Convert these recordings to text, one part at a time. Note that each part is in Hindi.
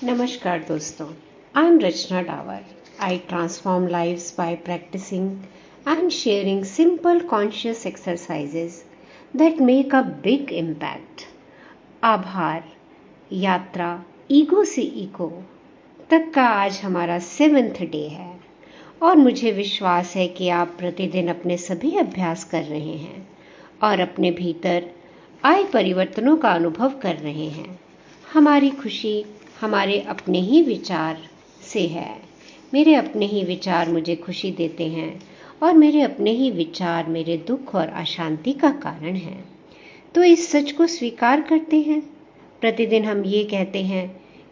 नमस्कार दोस्तों, I am Rachna Dawar. I transform lives by practicing and sharing simple conscious exercises that make a big impact. आभार यात्रा ईगो से इको तक का आज हमारा 7th डे है और मुझे विश्वास है कि आप प्रतिदिन अपने सभी अभ्यास कर रहे हैं और अपने भीतर आए परिवर्तनों का अनुभव कर रहे हैं. हमारी खुशी हमारे अपने ही विचार से है. मेरे अपने ही विचार मुझे खुशी देते हैं और मेरे अपने ही विचार मेरे दुख और अशांति का कारण हैं. तो इस सच को स्वीकार करते हैं. प्रतिदिन हम ये कहते हैं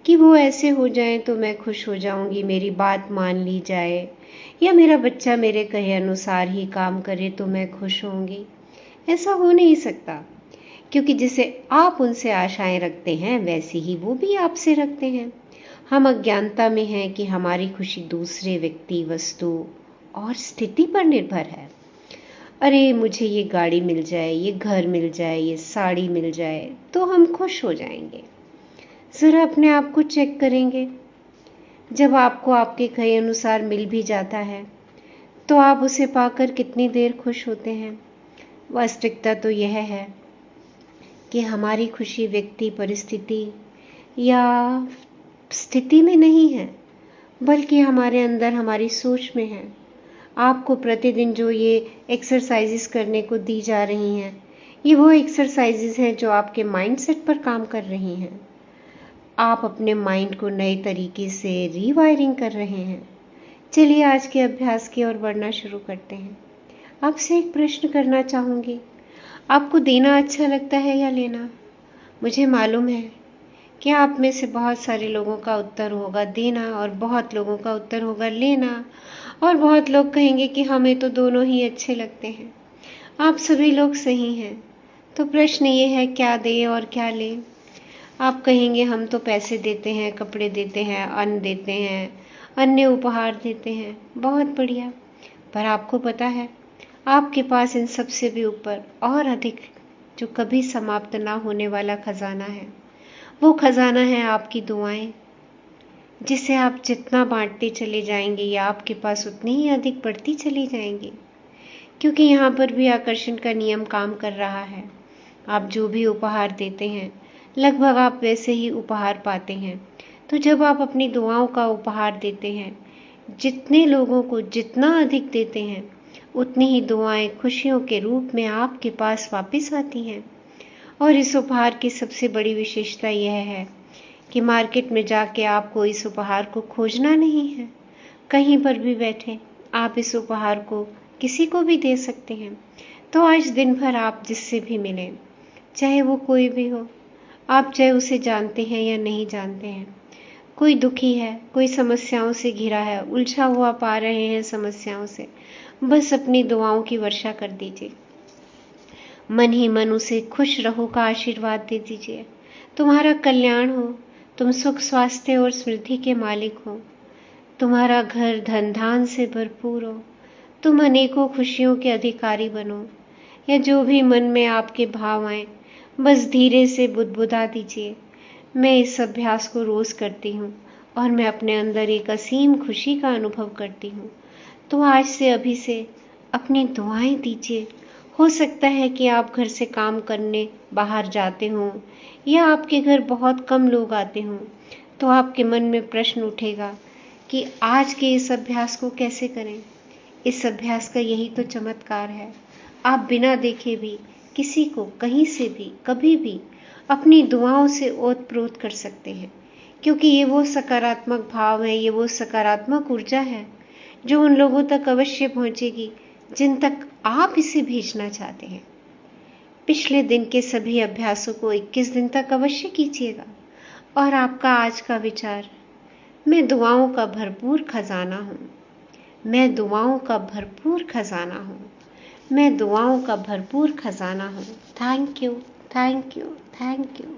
कि वो ऐसे हो जाए तो मैं खुश हो जाऊंगी, मेरी बात मान ली जाए, या मेरा बच्चा मेरे कहे अनुसार ही काम करे तो मैं खुश होंगी. ऐसा हो नहीं सकता, क्योंकि जिसे आप उनसे आशाएं रखते हैं वैसी ही वो भी आपसे रखते हैं. हम अज्ञानता में हैं कि हमारी खुशी दूसरे व्यक्ति, वस्तु और स्थिति पर निर्भर है. अरे मुझे ये गाड़ी मिल जाए, ये घर मिल जाए, ये साड़ी मिल जाए तो हम खुश हो जाएंगे. ज़रा अपने आप को चेक करेंगे. जब आपको आपके कहे अनुसार मिल भी जाता है तो आप उसे पाकर कितनी देर खुश होते हैं. वास्तविकता तो यह है कि हमारी खुशी व्यक्ति, परिस्थिति या स्थिति में नहीं है, बल्कि हमारे अंदर, हमारी सोच में है. आपको प्रतिदिन जो ये एक्सरसाइजेस करने को दी जा रही हैं, ये वो एक्सरसाइजेस हैं जो आपके माइंडसेट पर काम कर रही हैं. आप अपने माइंड को नए तरीके से रीवायरिंग कर रहे हैं. चलिए आज के अभ्यास की ओर बढ़ना शुरू करते हैं. आपसे एक प्रश्न करना चाहूँगी. आपको देना अच्छा लगता है या लेना? मुझे मालूम है कि आप में से बहुत सारे लोगों का उत्तर होगा देना और बहुत लोगों का उत्तर होगा लेना, और बहुत लोग कहेंगे कि हमें तो दोनों ही अच्छे लगते हैं. आप सभी लोग सही हैं. तो प्रश्न ये है, क्या दें और क्या लें? आप कहेंगे हम तो पैसे देते हैं, कपड़े देते हैं, अन्न देते हैं, अन्य उपहार देते हैं. बहुत बढ़िया. पर आपको पता है आपके पास इन सब से भी ऊपर और अधिक जो कभी समाप्त ना होने वाला खजाना है. वो खजाना है आपकी दुआएं, जिसे आप जितना बांटते चले जाएंगे या आपके पास उतनी ही अधिक बढ़ती चली जाएंगी. क्योंकि यहाँ पर भी आकर्षण का नियम काम कर रहा है. आप जो भी उपहार देते हैं लगभग आप वैसे ही उपहार पाते हैं. तो जब आप अपनी दुआओं का उपहार देते हैं, जितने लोगों को जितना अधिक देते हैं, उतनी ही दुआएं खुशियों के रूप में आपके पास वापस आती हैं. और इस उपहार की सबसे बड़ी विशेषता यह है कि मार्केट में जाके आपको इस उपहार को खोजना नहीं है. कहीं पर भी बैठे आप इस उपहार को किसी को भी दे सकते हैं. तो आज दिन भर आप जिससे भी मिलें, चाहे वो कोई भी हो, आप चाहे उसे जानते हैं या नहीं जानते हैं, कोई दुखी है, कोई समस्याओं से घिरा है, उलझा हुआ पा रहे हैं समस्याओं से, बस अपनी दुआओं की वर्षा कर दीजिए. मन ही मन उसे खुश रहो का आशीर्वाद दे दीजिए. तुम्हारा कल्याण हो, तुम सुख, स्वास्थ्य और समृद्धि के मालिक हो, तुम्हारा घर धन धान से भरपूर हो, तुम अनेकों खुशियों के अधिकारी बनो. या जो भी मन में आपके भाव आए, बस धीरे से बुदबुदा दीजिए. मैं इस अभ्यास को रोज करती हूँ और मैं अपने अंदर एक असीम खुशी का अनुभव करती हूँ. तो आज से, अभी से अपनी दुआएं दीजिए. हो सकता है कि आप घर से काम करने बाहर जाते हों या आपके घर बहुत कम लोग आते हों. तो आपके मन में प्रश्न उठेगा कि आज के इस अभ्यास को कैसे करें. इस अभ्यास का यही तो चमत्कार है. आप बिना देखे भी किसी को कहीं से भी कभी भी अपनी दुआओं से ओत-प्रोत कर सकते हैं. क्योंकि ये वो सकारात्मक भाव है, ये वो सकारात्मक ऊर्जा है जो उन लोगों तक अवश्य पहुंचेगी जिन तक आप इसे भेजना चाहते हैं. पिछले दिन के सभी अभ्यासों को 21 दिन तक अवश्य कीजिएगा. और आपका आज का विचार, मैं दुआओं का भरपूर खजाना हूँ, मैं दुआओं का भरपूर खजाना हूँ, मैं दुआओं का भरपूर खजाना हूँ. Thank you, thank you, thank you.